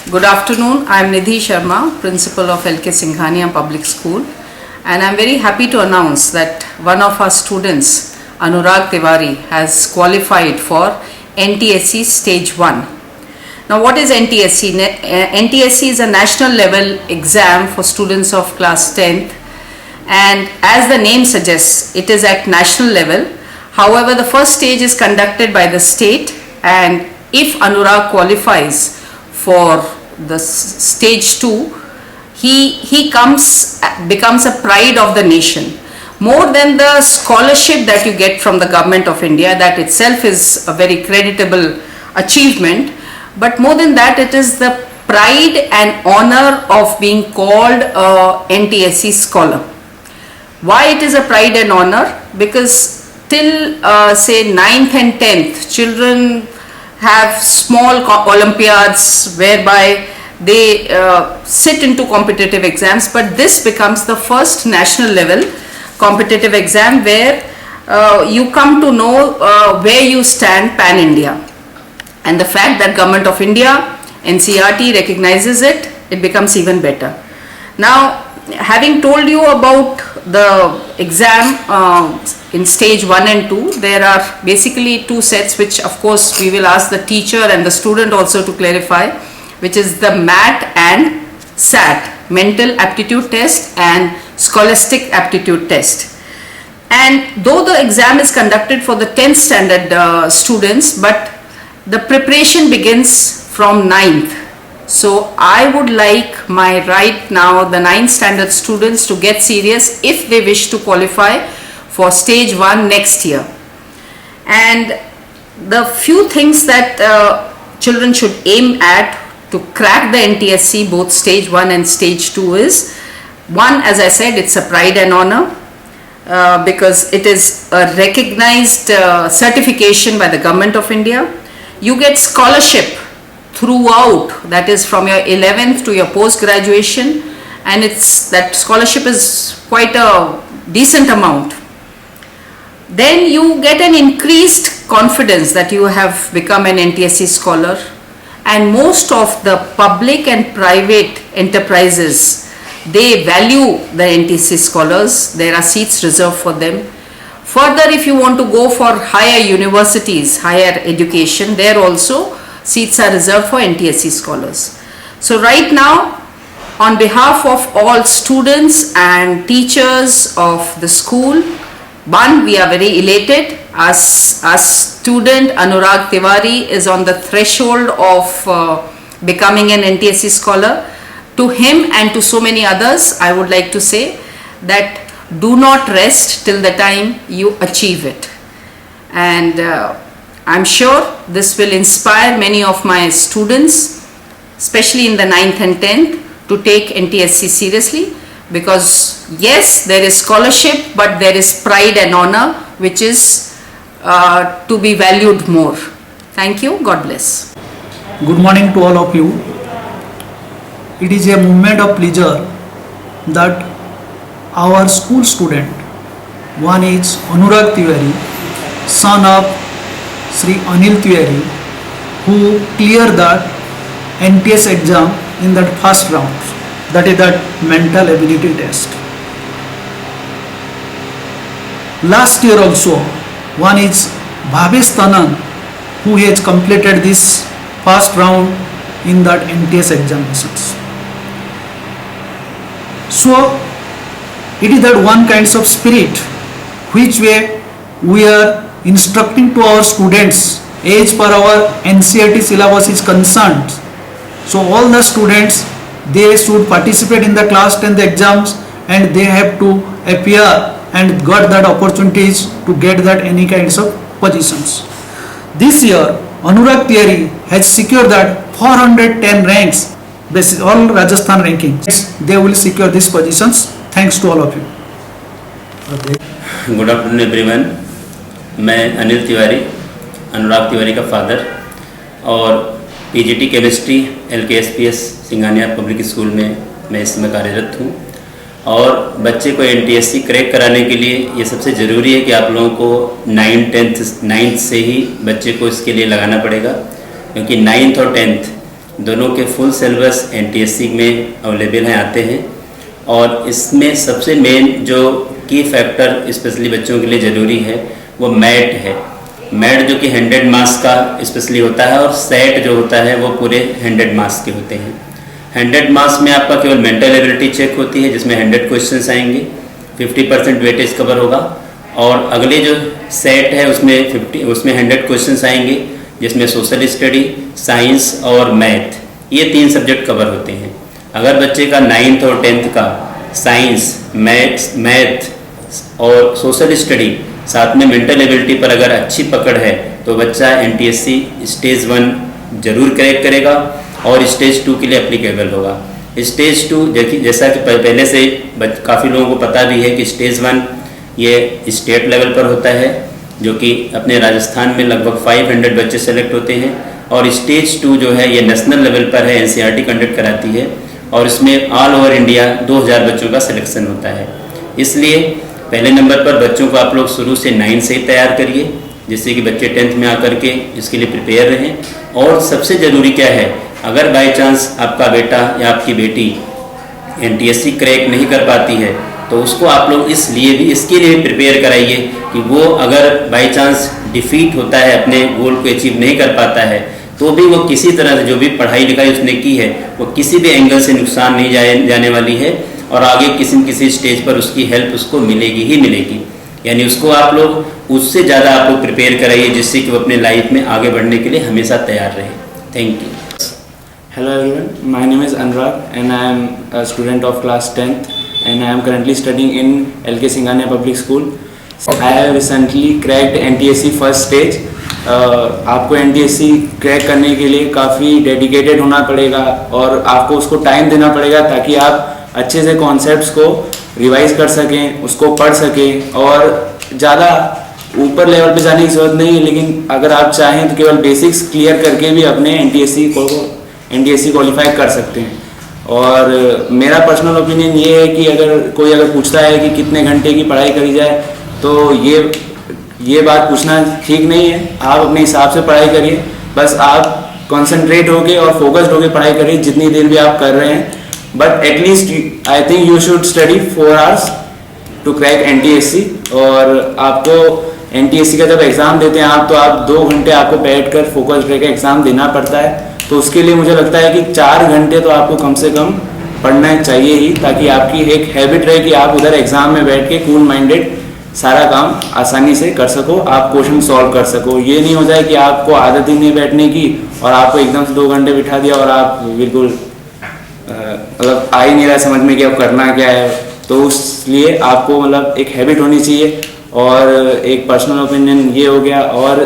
Good afternoon. I am Nidhi Sharma, Principal of LK Singhania Public School, and I am very happy to announce that one of our students, Anurag Tiwari, has qualified for NTSC Stage 1. Now, what is NTSC? NTSC is a national level exam for students of class 10th, and as the name suggests, it is at national level. However, the first stage is conducted by the state, and if Anurag qualifies for the stage 2, he becomes a pride of the nation. More than the scholarship that you get from the government of India, that itself is a very creditable achievement, but more than that, it is the pride and honor of being called a NTSC scholar. Why it is a pride and honor? Because till say 9th and 10th, children have small Olympiads whereby they sit into competitive exams, but this becomes the first national level competitive exam where you come to know where you stand pan-India. And the fact that Government of India, NCERT recognizes it, it becomes even better. Now, having told you about the exam in stage 1 and 2, there are basically two sets which of course we will ask the teacher and the student also to clarify, which is the MAT and SAT, Mental Aptitude Test and Scholastic Aptitude Test. And though the exam is conducted for the 10th standard students, but the preparation begins from 9th. So I would like right now the 9th standard students to get serious if they wish to qualify for stage 1 next year. And the few things that children should aim at to crack the NTSC, both stage 1 and stage 2 is, one, as I said, it's a pride and honor because it is a recognized certification by the Government of India. You get scholarship throughout, that is from your 11th to your post-graduation, and that scholarship is quite a decent amount. Then you get an increased confidence that you have become an NTSC scholar, and most of the public and private enterprises, they value the NTSC scholars. There are seats reserved for them. Further, if you want to go for higher universities, higher education, there also seats are reserved for NTSC scholars. So right now, on behalf of all students and teachers of the school, one, we are very elated. Our student Anurag Tiwari is on the threshold of becoming an NTSC scholar. To him and to so many others, I would like to say that do not rest till the time you achieve it. And I'm sure this will inspire many of my students, especially in the 9th and 10th, to take NTSC seriously, because yes, there is scholarship, but there is pride and honor, which is to be valued more. Thank you. God bless. Good morning to all of you. It is a moment of pleasure that our school student, one is Anurag Tiwari, son of Sri Anil Tiwari, who cleared that NTS exam in that first round, that is that mental ability test. Last year also, one is Bhavesh Tanan, who has completed this first round in that NTS examinations. So, it is that one kinds of spirit which way we are instructing to our students as per our NCERT syllabus is concerned. So all the students, they should participate in the class 10th exams, and they have to appear and got that opportunities to get that any kinds of positions. This year Anurag Tiwari has secured that 410 ranks, basis all Rajasthan rankings. They will secure these positions. Thanks to all of you. Good afternoon everyone. मैं अनिल तिवारी, अनुराग तिवारी का father, और PGT chemistry LKSPS Singhania public school में मैं इस समय कार्यरत हूँ। और बच्चे को NTSC क्रैक कराने के लिए ये सबसे ज़रूरी है कि आप लोगों को 9th से ही बच्चे को इसके लिए लगाना पड़ेगा, क्योंकि 9th और 10th दोनों के फुल सिलेबस एनटीएससी में अवेलेबल हैं, आते हैं। और इसमें सबसे मेन जो की फैक्टर स्पेशली बच्चों के लिए ज़रूरी है वो मैट है। मैट जो कि 100 मार्क्स का स्पेशली होता है, और सेट जो होता है वो पूरे 100 मार्क्स के होते हैं। 100 मार्क्स में आपका केवल मेंटल एबिलिटी चेक होती है, जिसमें 100 क्वेश्चंस आएंगे, 50% वेटेज कवर होगा। और अगले जो सेट है उसमें 100 क्वेश्चंस आएंगे, जिसमें सोशल स्टडी, साइंस और मैथ, ये 3 सब्जेक्ट कवर होते हैं। अगर बच्चे का 9th और 10th का साइंस, मैथ और सोशल स्टडी साथ में मेंटल एबिलिटी पर अगर अच्छी पकड़ है तो बच्चा एनटीएससी स्टेज 1 जरूर क्रैक करेगा और स्टेज 2 के लिए एप्लीकेबल होगा। स्टेज 2 जैसा कि पहले से काफ़ी लोगों को पता भी है कि स्टेज 1 ये स्टेट लेवल पर होता है, जो कि अपने राजस्थान में लगभग 500 बच्चे सेलेक्ट होते हैं। और स्टेज 2 जो है ये नेशनल लेवल पर है, एनसीईआरटी कंडक्ट कराती है, और इसमें ऑल ओवर इंडिया 2000 बच्चों का सिलेक्शन होता है। इसलिए पहले नंबर पर बच्चों को आप लोग शुरू से 9 से ही तैयार करिए, जिससे कि बच्चे 10th में आकर के इसके लिए प्रिपेयर रहें। और सबसे ज़रूरी क्या है, अगर बाई चांस आपका बेटा या आपकी बेटी एनटीएससी क्रैक नहीं कर पाती है तो उसको आप लोग इसके लिए भी प्रिपेयर कराइए कि वो अगर बाई चांस डिफीट होता है, अपने गोल को अचीव नहीं कर पाता है, तो भी वो किसी तरह से जो भी पढ़ाई लिखाई उसने की है वो किसी भी एंगल से नुकसान नहीं जाने वाली है, और आगे किसी न किसी स्टेज पर उसकी हेल्प उसको मिलेगी ही मिलेगी। यानी उसको आप लोग उससे ज़्यादा आप लोग प्रिपेयर कराइए, जिससे कि वो अपने लाइफ में आगे बढ़ने के लिए हमेशा तैयार रहे। Thank you. Hello everyone, my name is Anurag and I am a student of class 10th and I am currently studying in LK Singhania Public School. I have recently cracked NTSC first stage. आपको NTSC crack करने के लिए काफ़ी dedicated होना पड़ेगा और आपको उसको टाइम देना पड़ेगा ताकि आप अच्छे से कॉन्सेप्ट्स को रिवाइज कर सकें, उसको पढ़ सकें। और ज़्यादा ऊपर लेवल पे जाने की ज़रूरत नहीं है, लेकिन अगर आप चाहें तो केवल बेसिक्स क्लियर करके भी अपने NTSC क्वालिफाई कर सकते हैं। और मेरा पर्सनल ओपिनियन ये है कि अगर पूछता है कि कितने घंटे की पढ़ाई करी जाए, तो ये बात पूछना ठीक नहीं है। आप अपने हिसाब से पढ़ाई करिए, बस आप कंसंट्रेट होके और फोकस्ड होके पढ़ाई करिए जितनी देर भी आप कर रहे हैं। But at least I think you should study 4 hours to crack NTSC। और आपको NTSC का जब एग्ज़ाम देते हैं आप, तो आप 2 घंटे आपको बैठ कर फोकस्ड रहकर एग्ज़ाम देना पड़ता है। तो उसके लिए मुझे लगता है कि 4 घंटे तो आपको कम से कम पढ़ना चाहिए ही, ताकि आपकी एक हैबिट रहे कि आप उधर एग्ज़ाम में बैठ के कूल माइंडेड सारा काम आसानी से कर सको, आप क्वेश्चन सॉल्व कर सको। ये नहीं हो जाए कि आपको आदत ही नहीं बैठने की और आपको एकदम से 2 घंटे बिठा दिया और आप बिल्कुल मतलब आ ही नहीं रहा समझ में कि अब करना क्या है। तो उसलिए आपको मतलब एक हैबिट होनी चाहिए। और एक पर्सनल ओपिनियन ये हो गया। और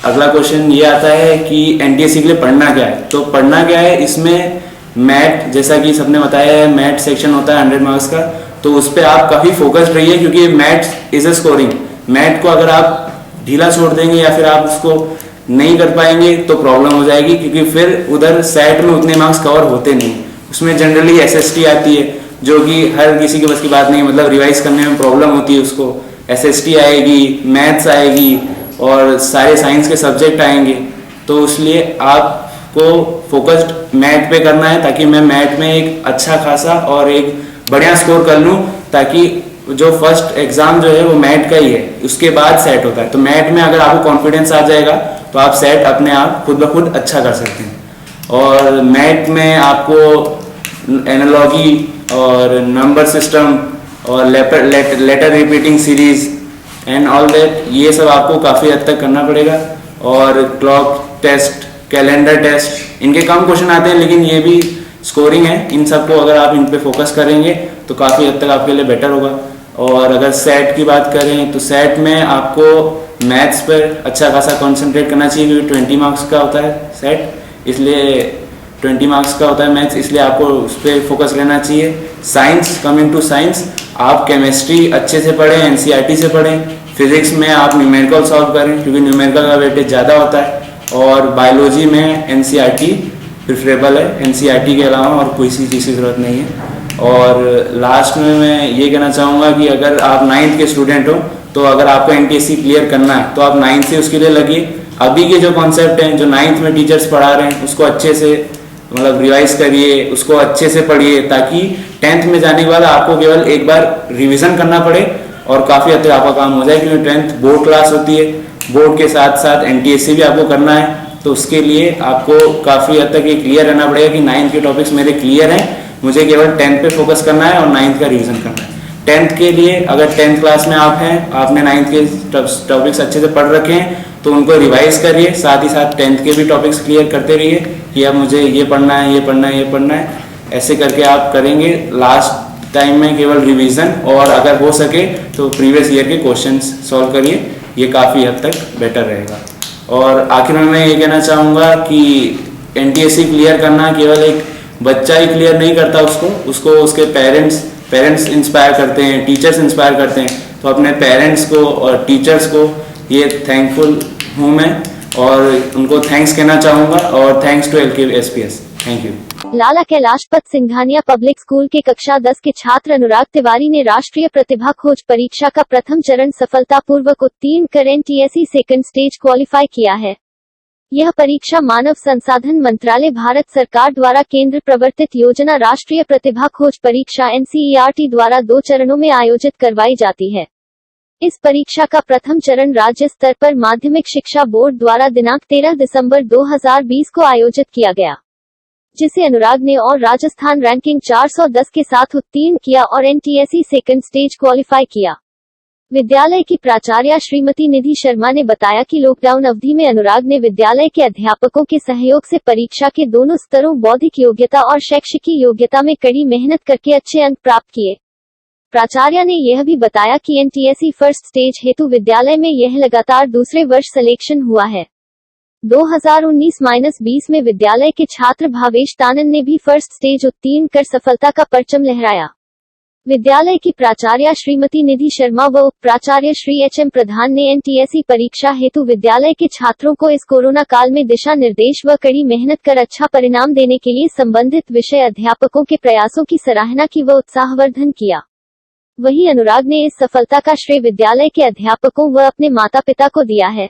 अगला क्वेश्चन ये आता है कि NTSC के लिए पढ़ना क्या है। तो पढ़ना क्या है, इसमें मैथ, जैसा कि सबने बताया है, मैथ सेक्शन होता है 100 मार्क्स का, तो उस पर आप काफ़ी फोकस्ड रहिए, क्योंकि math is a scoring. Math को अगर आप ढीला छोड़ देंगे या फिर आप उसको नहीं कर पाएंगे तो प्रॉब्लम हो जाएगी, क्योंकि फिर उधर सेट में उतने मार्क्स कवर होते नहीं। उसमें जनरली SST आती है, जो कि हर किसी के बस की बात नहीं, मतलब रिवाइज करने में प्रॉब्लम होती है उसको। SST आएगी, मैथ्स आएगी और सारे साइंस के सब्जेक्ट आएंगे। तो इसलिए आपको फोकस्ड मैथ पे करना है, ताकि मैं मैथ में एक अच्छा खासा और एक बढ़िया स्कोर कर लूँ, ताकि जो फर्स्ट एग्ज़ाम जो है वो मैथ का ही है, उसके बाद सेट होता है। तो मैथ में अगर आपको कॉन्फिडेंस आ जाएगा तो आप सेट अपने आप खुद ब खुद अच्छा कर सकते हैं। और मैथ में आपको एनालॉजी और नंबर सिस्टम और letter repeating series and all that, ये सब आपको काफ़ी हद तक करना पड़ेगा। और क्लॉक टेस्ट, कैलेंडर टेस्ट, इनके कम क्वेश्चन आते हैं, लेकिन ये भी स्कोरिंग है। इन सबको अगर आप इन पे फोकस करेंगे तो काफ़ी हद तक आपके लिए बेटर होगा। और अगर सेट की बात करें तो सेट में आपको मैथ्स पर अच्छा खासा कंसंट्रेट करना चाहिए, क्योंकि 20 मार्क्स का होता है सेट, इसलिए 20 मार्क्स का होता है मैथ्स, इसलिए आपको उस पर फोकस रहना चाहिए। साइंस, कमिंग टू साइंस, आप केमिस्ट्री अच्छे से पढ़ें, NCERT से पढ़ें। फिजिक्स में आप न्यूमेरिकल सॉल्व करें, क्योंकि न्यूमेरिकल का वेटेज ज़्यादा होता है। और बायोलॉजी में NCERT प्रिफरेबल है, NCERT के अलावा और कोई सी चीज़ की ज़रूरत नहीं है। और लास्ट में मैं ये कहना चाहूँगा कि अगर आप 9th के स्टूडेंट हो, तो अगर आपको NTSC क्लियर करना है तो आप 9th से उसके लिए लगिए। अभी के जो कॉन्सेप्ट हैं, जो 9th में टीचर्स पढ़ा रहे हैं, उसको अच्छे से मतलब रिवाइज करिए, उसको अच्छे से पढ़िए, ताकि 10th में जाने के बाद आपको केवल एक बार रिवीजन करना पड़े और काफ़ी हद तक आपका काम हो जाए, क्योंकि 10th बोर्ड क्लास होती है, बोर्ड के साथ साथ NTSC भी आपको करना है, तो उसके लिए आपको काफ़ी हद तक ये क्लियर रहना पड़ेगा कि 9th के टॉपिक्स मेरे क्लियर हैं, मुझे केवल 10th पे फोकस करना है और 9th का रिवीजन करना है। 10th के लिए अगर 10th क्लास में आप हैं, आपने 9th के टॉपिक्स अच्छे से पढ़ रखे हैं, तो उनको रिवाइज करिए, साथ ही साथ 10th के भी टॉपिक्स क्लियर करते रहिए कि अब मुझे ये पढ़ना है, ये पढ़ना है, ये पढ़ना है। ऐसे करके आप करेंगे, लास्ट टाइम में केवल रिवीजन, और अगर हो सके तो प्रीवियस ईयर के क्वेश्चंस सॉल्व करिए, ये काफ़ी हद तक बेटर रहेगा। और आखिर में मैं ये कहना चाहूँगा कि NTSC क्लियर करना केवल एक बच्चा ही क्लियर नहीं करता, उसको उसके पेरेंट्स इंस्पायर करते हैं, टीचर्स इंस्पायर करते हैं, तो अपने पेरेंट्स को और टीचर्स को ये थैंकफुल हूँ मैं, और उनको थैंक्स कहना चाहूँगा, और thanks to LKSPS। Thank you. Lala Kailashpat Singhania public school के कक्षा 10 के छात्र अनुराग तिवारी ने राष्ट्रीय प्रतिभा खोज परीक्षा का प्रथम चरण सफलतापूर्वक उत्तीर्ण कर NTSC सेकंड स्टेज क्वालिफाई किया है। यह परीक्षा मानव संसाधन मंत्रालय भारत सरकार द्वारा केंद्र प्रवर्तित योजना राष्ट्रीय प्रतिभा खोज परीक्षा NCERT द्वारा 2 चरणों में आयोजित करवाई जाती है। इस परीक्षा का प्रथम चरण राज्य स्तर पर माध्यमिक शिक्षा बोर्ड द्वारा दिनांक 13 दिसंबर 2020 को आयोजित किया गया, जिसे अनुराग ने और राजस्थान रैंकिंग 410 के साथ उत्तीर्ण किया और NTSC सेकंड स्टेज क्वालिफाई किया। विद्यालय की प्राचार्य श्रीमती निधि शर्मा ने बताया कि लॉकडाउन अवधि में अनुराग ने विद्यालय के अध्यापकों के सहयोग से परीक्षा के दोनों स्तरों बौद्धिक योग्यता और शैक्षिकी योग्यता में कड़ी मेहनत करके अच्छे अंक प्राप्त किए। प्राचार्य ने यह भी बताया कि NTSC फर्स्ट स्टेज हेतु विद्यालय में यह लगातार दूसरे वर्ष सिलेक्शन हुआ है। 2019-20 में विद्यालय के छात्र भावेश तानन ने भी फर्स्ट स्टेज उत्तीर्ण कर सफलता का परचम लहराया। विद्यालय की प्राचार्य श्रीमती निधि शर्मा व उप प्राचार्य श्री HM प्रधान ने NTSC परीक्षा हेतु विद्यालय के छात्रों को इस कोरोना काल में दिशा निर्देश व कड़ी मेहनत कर अच्छा परिणाम देने के लिए संबंधित विषय अध्यापकों के प्रयासों की सराहना की व उत्साहवर्धन किया। वहीं अनुराग ने इस सफलता का श्रेय विद्यालय के अध्यापकों व अपने माता पिता को दिया है।